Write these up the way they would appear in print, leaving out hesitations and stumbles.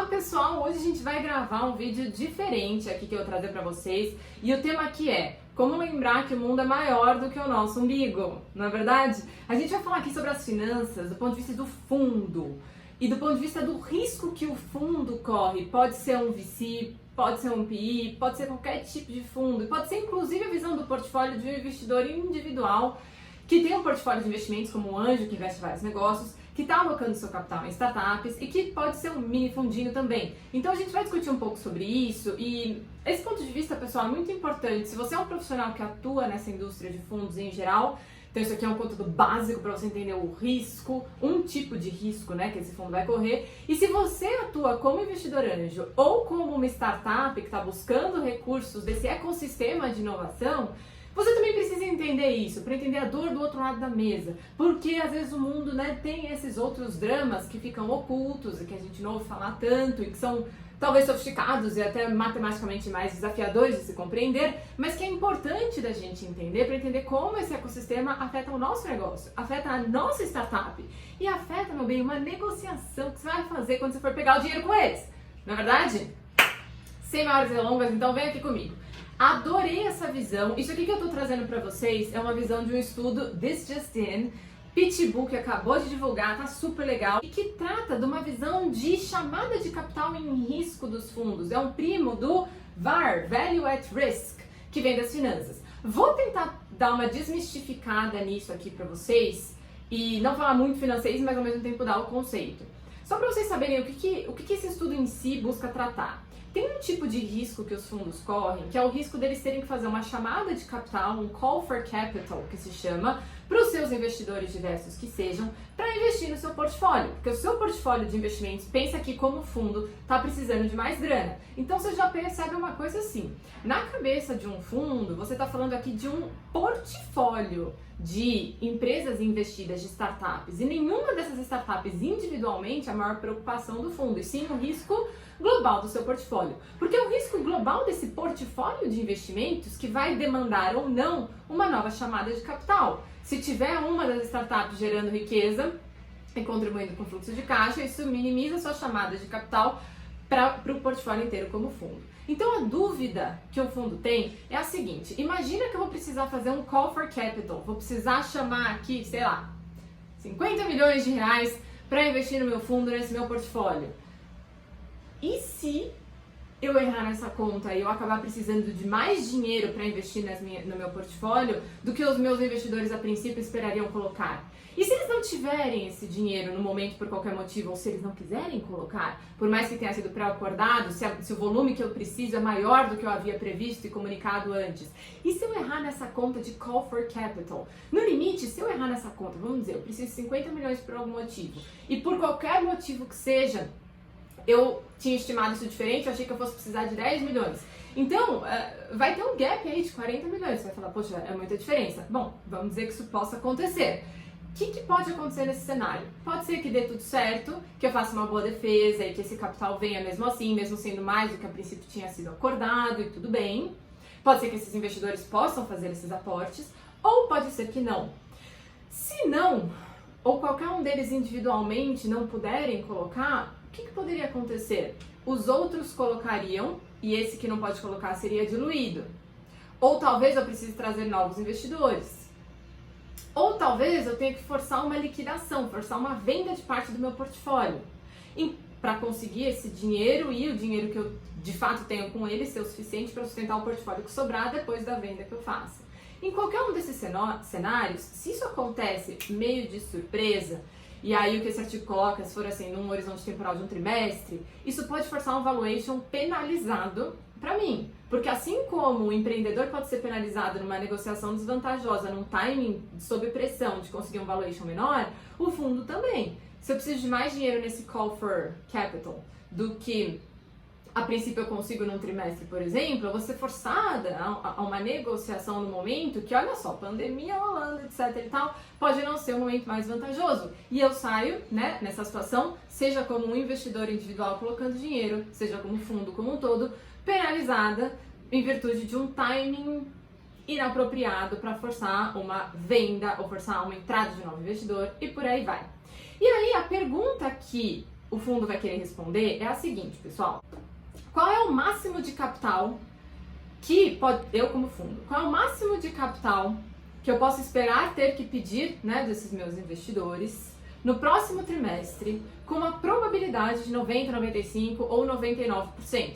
Olá pessoal, hoje a gente vai gravar um vídeo diferente aqui que eu vou trazer para vocês e o tema aqui é como lembrar que o mundo é maior do que o nosso umbigo, não é verdade? A gente vai falar aqui sobre as finanças do ponto de vista do fundo e do ponto de vista do risco que o fundo corre. Pode ser um VC, pode ser um PI, pode ser qualquer tipo de fundo e pode ser inclusive a visão do portfólio de um investidor individual que tem um portfólio de investimentos como um anjo que investe em vários negócios, que está alocando seu capital em startups e que pode ser um mini fundinho também. Então a gente vai discutir um pouco sobre isso e esse ponto de vista, pessoal, é muito importante. Se você é um profissional que atua nessa indústria de fundos em geral, então isso aqui é um conteúdo básico para você entender o risco, um tipo de risco, né, que esse fundo vai correr. E se você atua como investidor anjo ou como uma startup que está buscando recursos desse ecossistema de inovação, você também precisa entender isso, para entender a dor do outro lado da mesa. Porque às vezes o mundo, né, tem esses outros dramas que ficam ocultos e que a gente não ouve falar tanto e que são talvez sofisticados e até matematicamente mais desafiadores de se compreender, mas que é importante da gente entender para entender como esse ecossistema afeta o nosso negócio, afeta a nossa startup e afeta, meu bem, uma negociação que você vai fazer quando você for pegar o dinheiro com eles. Não é verdade? Sem maiores delongas, então vem aqui comigo. Adorei essa visão. Isso aqui que eu tô trazendo para vocês é uma visão de um estudo This Just In, PitchBook acabou de divulgar, tá super legal, e que trata de uma visão de chamada de capital em risco dos fundos. É um primo do VAR, Value at Risk, que vem das finanças. Vou tentar dar uma desmistificada nisso aqui para vocês e não falar muito financeiro, mas ao mesmo tempo dar o conceito. Só para vocês saberem o que esse estudo em si busca tratar. Tem um tipo de risco que os fundos correm, que é o risco deles terem que fazer uma chamada de capital, um call for capital, que se chama, para os seus investidores diversos que sejam, para investir no seu portfólio. Porque o seu portfólio de investimentos, pensa que como fundo, está precisando de mais grana. Então você já percebe uma coisa assim, na cabeça de um fundo, você está falando aqui de um portfólio de empresas investidas de startups. E nenhuma dessas startups individualmente é a maior preocupação do fundo, e sim o risco global do seu portfólio. Porque é o risco global desse portfólio de investimentos que vai demandar ou não uma nova chamada de capital. Se tiver uma das startups gerando riqueza e contribuindo com o fluxo de caixa, isso minimiza a sua chamada de capital para o portfólio inteiro como fundo. Então a dúvida que o fundo tem é a seguinte: imagina que eu vou precisar fazer um call for capital, vou precisar chamar aqui, sei lá, 50 milhões de reais para investir no meu fundo, nesse meu portfólio. E se eu errar nessa conta e eu acabar precisando de mais dinheiro para investir no meu portfólio do que os meus investidores a princípio esperariam colocar? E se eles não tiverem esse dinheiro no momento por qualquer motivo, ou se eles não quiserem colocar, por mais que tenha sido pré-acordado, se o volume que eu preciso é maior do que eu havia previsto e comunicado antes? E se eu errar nessa conta de call for capital? No limite, se eu errar nessa conta, vamos dizer, eu preciso de 50 milhões por algum motivo, e por qualquer motivo que seja, eu tinha estimado isso diferente, eu achei que eu fosse precisar de 10 milhões. Então, vai ter um gap aí de 40 milhões. Você vai falar, poxa, é muita diferença. Bom, vamos dizer que isso possa acontecer. O que pode acontecer nesse cenário? Pode ser que dê tudo certo, que eu faça uma boa defesa e que esse capital venha mesmo assim, mesmo sendo mais do que a princípio tinha sido acordado e tudo bem. Pode ser que esses investidores possam fazer esses aportes, ou pode ser que não. Se não, ou qualquer um deles individualmente não puderem colocar, o que poderia acontecer? Os outros colocariam e esse que não pode colocar seria diluído. Ou talvez eu precise trazer novos investidores. Ou talvez eu tenha que forçar uma liquidação, forçar uma venda de parte do meu portfólio. Para conseguir esse dinheiro e o dinheiro que eu de fato tenho com ele ser o suficiente para sustentar o portfólio que sobrar depois da venda que eu faço. Em qualquer um desses cenários, se isso acontece meio de surpresa, e aí o que esse artigo coloca, se for assim, num horizonte temporal de um trimestre, isso pode forçar um valuation penalizado para mim. Porque assim como o empreendedor pode ser penalizado numa negociação desvantajosa, num timing sob pressão de conseguir um valuation menor, o fundo também. Se eu preciso de mais dinheiro nesse call for capital do que a princípio eu consigo num trimestre, por exemplo, eu vou ser forçada a uma negociação no momento que, olha só, pandemia rolando, etc e tal, pode não ser o momento mais vantajoso. E eu saio, né, nessa situação, seja como um investidor individual colocando dinheiro, seja como fundo como um todo, penalizada em virtude de um timing inapropriado para forçar uma venda ou forçar uma entrada de novo investidor e por aí vai. E aí a pergunta que o fundo vai querer responder é a seguinte, pessoal. Qual é o máximo de capital que eu como fundo, qual é o máximo de capital que eu posso esperar ter que pedir, né, desses meus investidores no próximo trimestre, com uma probabilidade de 90, 95 ou 99%.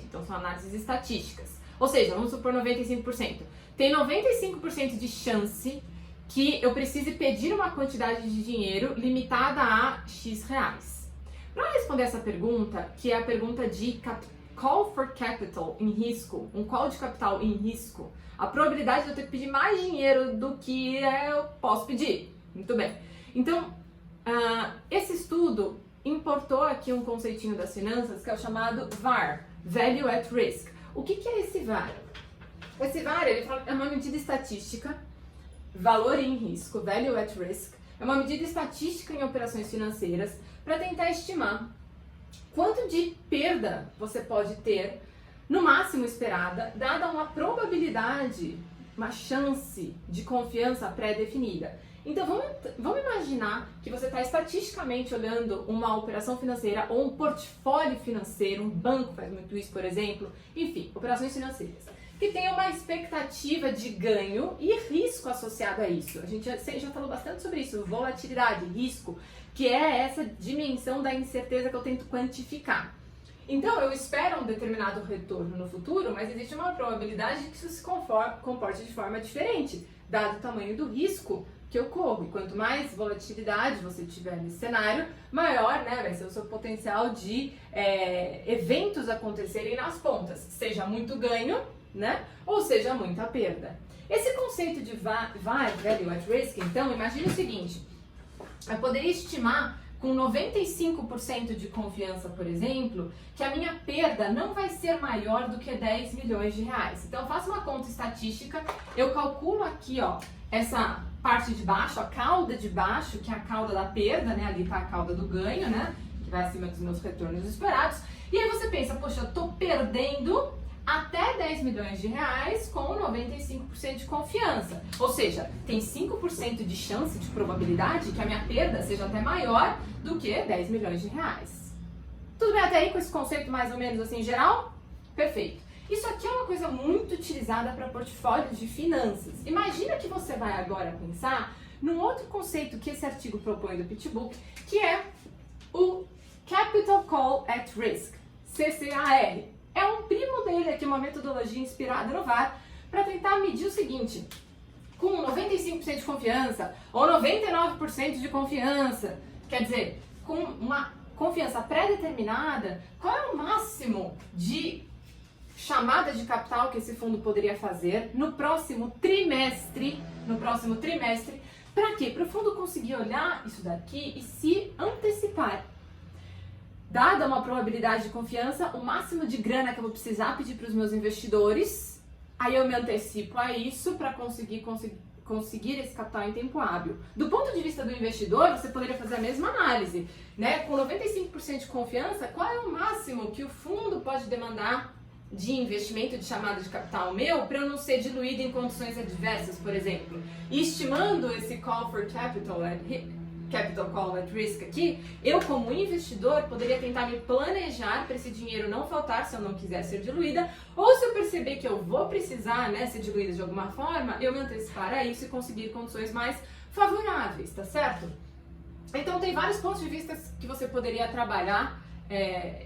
Então são análises estatísticas. Ou seja, vamos supor 95%. Tem 95% de chance que eu precise pedir uma quantidade de dinheiro limitada a X reais. Para responder essa pergunta, que é a pergunta de call for capital em risco, um call de capital em risco, a probabilidade de eu ter que pedir mais dinheiro do que eu posso pedir. Muito bem. Então, esse estudo importou aqui um conceitinho das finanças que é o chamado VAR, Value at Risk. O que é esse VAR? Esse VAR é uma medida estatística, valor em risco, Value at Risk, é uma medida estatística em operações financeiras para tentar estimar quanto de perda você pode ter, no máximo esperada, dada uma probabilidade, uma chance de confiança pré-definida. Então vamos imaginar que você está estatisticamente olhando uma operação financeira ou um portfólio financeiro, um banco faz muito isso, por exemplo, enfim, operações financeiras, que tem uma expectativa de ganho e risco associado a isso. A gente já falou bastante sobre isso, volatilidade, risco, que é essa dimensão da incerteza que eu tento quantificar. Então, eu espero um determinado retorno no futuro, mas existe uma probabilidade de que isso se comporte de forma diferente, dado o tamanho do risco que eu corro. E quanto mais volatilidade você tiver nesse cenário, maior, né, vai ser o seu potencial de eventos acontecerem nas pontas, seja muito ganho, né, ou seja muita perda. Esse conceito de Value at Risk, então, imagine o seguinte: eu poderia estimar com 95% de confiança, por exemplo, que a minha perda não vai ser maior do que 10 milhões de reais. Então, eu faço uma conta estatística, eu calculo aqui, ó, essa parte de baixo, a cauda de baixo, que é a cauda da perda, né? Ali tá a cauda do ganho, né? Que vai acima dos meus retornos esperados. E aí você pensa, poxa, eu tô perdendo até 10 milhões de reais com 95% de confiança. Ou seja, tem 5% de chance, de probabilidade, que a minha perda seja até maior do que 10 milhões de reais. Tudo bem até aí com esse conceito mais ou menos assim geral? Perfeito. Isso aqui é uma coisa muito utilizada para portfólios de finanças. Imagina que você vai agora pensar num outro conceito que esse artigo propõe do PitchBook, que é o Capital Call at Risk, CCAR. É um primo dele aqui, uma metodologia inspirada no VAR, para tentar medir o seguinte: com 95% de confiança ou 99% de confiança, quer dizer, com uma confiança pré-determinada, qual é o máximo de chamada de capital que esse fundo poderia fazer no próximo trimestre, para quê? Para o fundo conseguir olhar isso daqui e se antecipar. Dada uma probabilidade de confiança, o máximo de grana que eu vou precisar pedir para os meus investidores, aí eu me antecipo a isso para conseguir esse capital em tempo hábil. Do ponto de vista do investidor, você poderia fazer a mesma análise, né? Com 95% de confiança, qual é o máximo que o fundo pode demandar de investimento, de chamada de capital meu, para eu não ser diluído em condições adversas, por exemplo. E estimando esse call for capital call at risk aqui, eu como investidor poderia tentar me planejar para esse dinheiro não faltar se eu não quiser ser diluída, ou se eu perceber que eu vou precisar, né, ser diluída de alguma forma, eu me antecipar a isso e conseguir condições mais favoráveis, tá certo? Então tem vários pontos de vista que você poderia trabalhar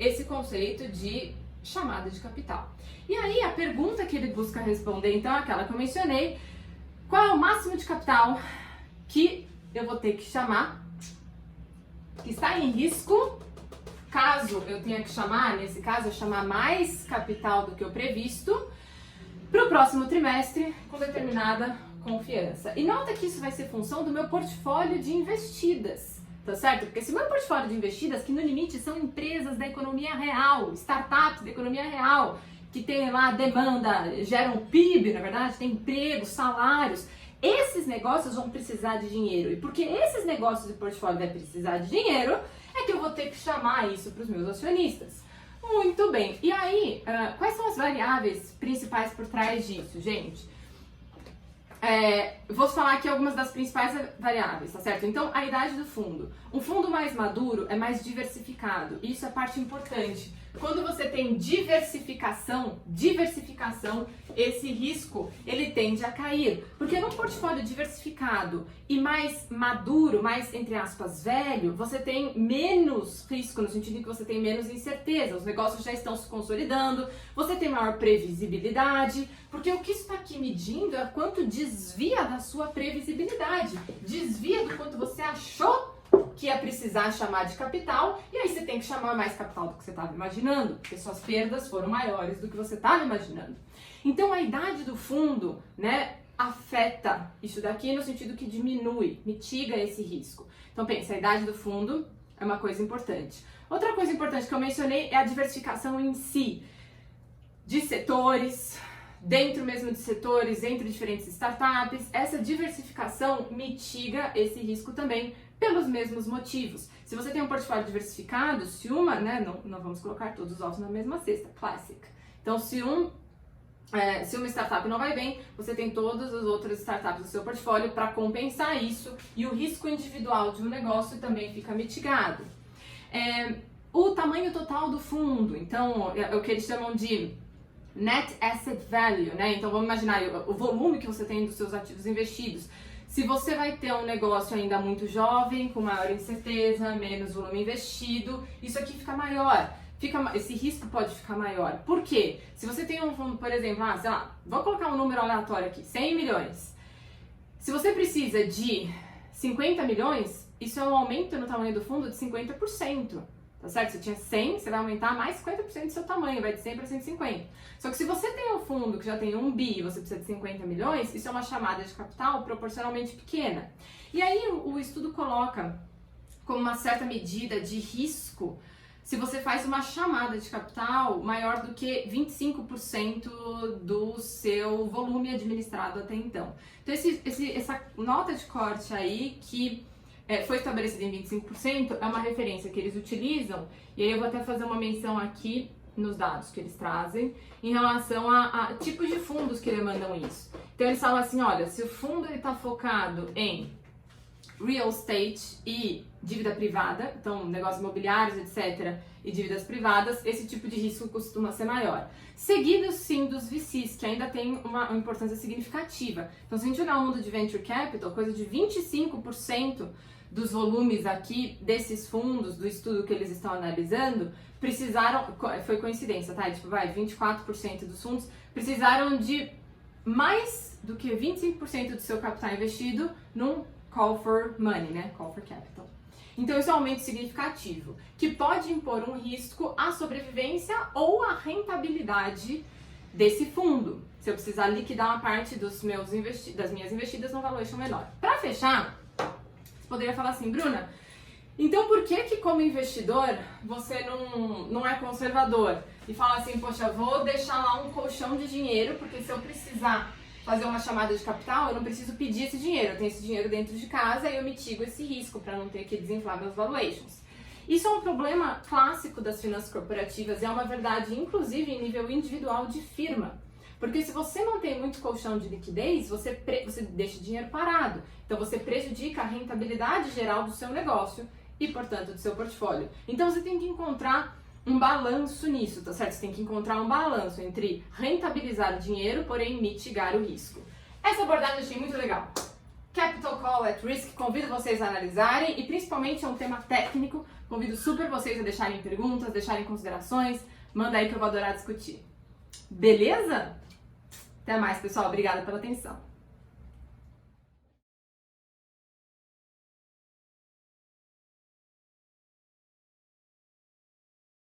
esse conceito de chamada de capital. E aí a pergunta que ele busca responder, então, é aquela que eu mencionei: qual é o máximo de capital que eu vou ter que chamar, que está em risco, caso eu tenha que chamar, nesse caso, eu chamar mais capital do que o previsto, para o próximo trimestre, com determinada confiança. E nota que isso vai ser função do meu portfólio de investidas, tá certo? Porque se meu portfólio de investidas, que no limite são empresas da economia real, startups da economia real, que tem lá demanda, geram PIB, na verdade, tem emprego, salários, esses negócios vão precisar de dinheiro. E porque esses negócios de portfólio vai precisar de dinheiro, é que eu vou ter que chamar isso para os meus acionistas. Muito bem. E aí, quais são as variáveis principais por trás disso, gente? Vou falar aqui algumas das principais variáveis, tá certo? Então, a idade do fundo. Um fundo mais maduro é mais diversificado. Isso é parte importante. Quando você tem diversificação, esse risco, ele tende a cair. Porque num portfólio diversificado e mais maduro, mais, entre aspas, velho, você tem menos risco, no sentido em que você tem menos incerteza. Os negócios já estão se consolidando, você tem maior previsibilidade, porque o que isso está aqui medindo é quanto desvia da sua previsibilidade, desvia do quanto você achou que ia precisar chamar de capital, e aí você tem que chamar mais capital do que você estava imaginando, porque suas perdas foram maiores do que você estava imaginando. Então a idade do fundo, né, afeta isso daqui no sentido que diminui, mitiga esse risco. Então pensa, a idade do fundo é uma coisa importante. Outra coisa importante que eu mencionei é a diversificação em si, de setores, dentro mesmo de setores, entre diferentes startups. Essa diversificação mitiga esse risco também, pelos mesmos motivos. Se você tem um portfólio diversificado, se uma, né, não vamos colocar todos os ovos na mesma cesta, classic. Então, se uma startup não vai bem, você tem todas as outras startups do seu portfólio para compensar isso, e o risco individual de um negócio também fica mitigado. O tamanho total do fundo, então, é o que eles chamam de Net Asset Value, né? Então, vamos imaginar o volume que você tem dos seus ativos investidos. Se você vai ter um negócio ainda muito jovem, com maior incerteza, menos volume investido, isso aqui fica maior. Esse risco pode ficar maior. Por quê? Se você tem um fundo, por exemplo, sei lá, vou colocar um número aleatório aqui, 100 milhões. Se você precisa de 50 milhões, isso é um aumento no tamanho do fundo de 50%. Tá certo? Se tinha 100, você vai aumentar mais 50% do seu tamanho, vai de 100 para 150. Só que se você tem um fundo que já tem 1 bi e você precisa de 50 milhões, isso é uma chamada de capital proporcionalmente pequena. E aí o estudo coloca como uma certa medida de risco se você faz uma chamada de capital maior do que 25% do seu volume administrado até então. Então essa nota de corte aí que foi estabelecida em 25%, é uma referência que eles utilizam, e aí eu vou até fazer uma menção aqui nos dados que eles trazem, em relação a tipos de fundos que demandam isso. Então eles falam assim, olha, se o fundo está focado em real estate e dívida privada, então negócios imobiliários, etc., e dívidas privadas, esse tipo de risco costuma ser maior. Seguido, sim, dos VCs, que ainda tem uma importância significativa. Então, se a gente olhar o mundo de Venture Capital, coisa de 25% dos volumes aqui desses fundos, do estudo que eles estão analisando, foi coincidência, tá? Tipo, 24% dos fundos precisaram de mais do que 25% do seu capital investido num call for money, né? Call for capital. Então, isso é um aumento significativo, que pode impor um risco à sobrevivência ou à rentabilidade desse fundo, se eu precisar liquidar uma parte das minhas investidas num valuation menor. Para fechar, você poderia falar assim, Bruna, então por que como investidor você não é conservador e fala assim, poxa, vou deixar lá um colchão de dinheiro, porque se eu precisar fazer uma chamada de capital, eu não preciso pedir esse dinheiro, eu tenho esse dinheiro dentro de casa e eu mitigo esse risco para não ter que desinflar meus valuations. Isso é um problema clássico das finanças corporativas e é uma verdade, inclusive, em nível individual de firma. Porque se você não tem muito colchão de liquidez, você deixa o dinheiro parado. Então você prejudica a rentabilidade geral do seu negócio e, portanto, do seu portfólio. Então você tem que encontrar um balanço nisso, tá certo? Você tem que encontrar um balanço entre rentabilizar o dinheiro, porém mitigar o risco. Essa abordagem eu achei muito legal. Capital Call at Risk, convido vocês a analisarem e principalmente é um tema técnico, convido super vocês a deixarem perguntas, deixarem considerações, manda aí que eu vou adorar discutir. Beleza? Até mais, pessoal. Obrigada pela atenção.